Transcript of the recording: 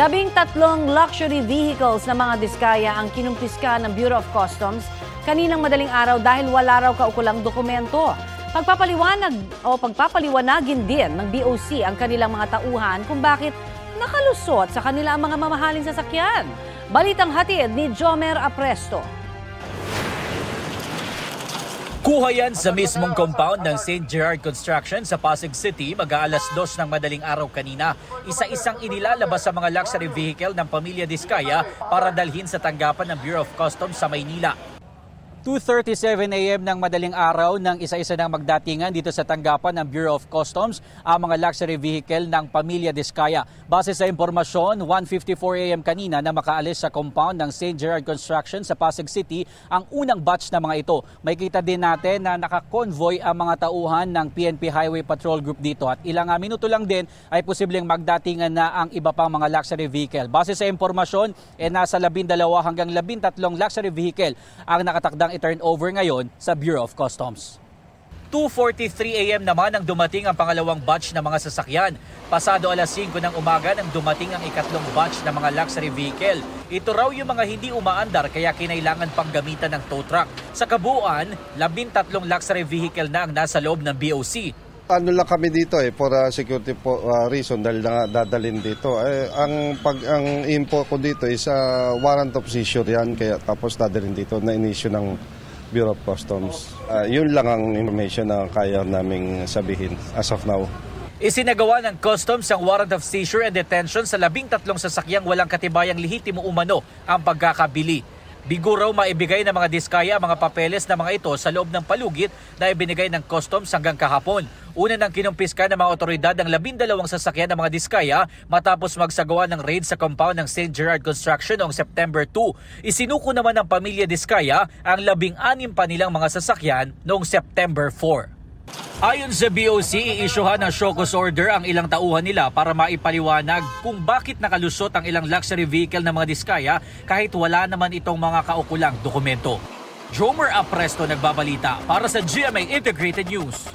13 luxury vehicles na mga diskaya ang kinumpiska ng Bureau of Customs kaninang madaling araw dahil wala raw kaukulang dokumento. Pagpapaliwanagin din ng BOC ang kanilang mga tauhan kung bakit nakalusot sa kanila ang mga mamahaling sasakyan. Balitang hatid ni Jomer Apresto. Kuha yan sa mismong compound ng St. Gerard Construction sa Pasig City mag-aalas 2 ng madaling araw kanina. Isa-isang inilalabas sa mga luxury vehicle ng pamilya Diskaya para dalhin sa tanggapan ng Bureau of Customs sa Maynila. 2:37 AM ng madaling araw nang isa-isa ng magdatingan dito sa tanggapan ng Bureau of Customs ang mga luxury vehicle ng pamilya Diskaya. Base sa impormasyon, 1:54 AM kanina na makaalis sa compound ng St. Gerard Construction sa Pasig City ang unang batch na mga ito. May kita din natin na naka-convoy ang mga tauhan ng PNP Highway Patrol Group dito at ilang minuto lang din ay posibleng magdatingan na ang iba pang mga luxury vehicle. Base sa impormasyon, nasa 12 hanggang 13 luxury vehicle ang nakatakdang i-turn over ngayon sa Bureau of Customs. 2:43 AM naman ang dumating ang pangalawang batch ng mga sasakyan. Pasado alas 5 ng umaga nang dumating ang ikatlong batch ng mga luxury vehicle. Ito raw yung mga hindi umaandar kaya kinailangan pang gamitan ng tow truck. Sa kabuuan, 13 luxury vehicle na ang nasa loob ng BOC. Ano lang kami dito for security reason dahil dadalhin dito. Ang info ko dito is warrant of seizure yan kaya tapos dadalhin dito na inisyu ng Bureau of Customs. Yun lang ang information na kaya naming sabihin as of now. Isinagawa ng Customs ang warrant of seizure and detention sa 13 sasakyang walang katibayang lehitimo umano ang pagkakabili. Bigo raw maibigay ng mga Diskaya ang mga papeles na mga ito sa loob ng palugit na ibinigay ng Customs hanggang kahapon. Una nang kinumpiska ng mga otoridad ang 12 sasakyan ng mga Diskaya matapos magsagawa ng raid sa compound ng St. Gerard Construction noong September 2. Isinuko naman ng pamilya Diskaya ang 16 pa nilang mga sasakyan noong September 4. Ayon sa BOC, i-issuehan ng show cause order ang ilang tauhan nila para maipaliwanag kung bakit nakalusot ang ilang luxury vehicle ng mga Diskaya kahit wala naman itong mga kaukulang dokumento. Jomer Apresto nagbabalita para sa GMA Integrated News.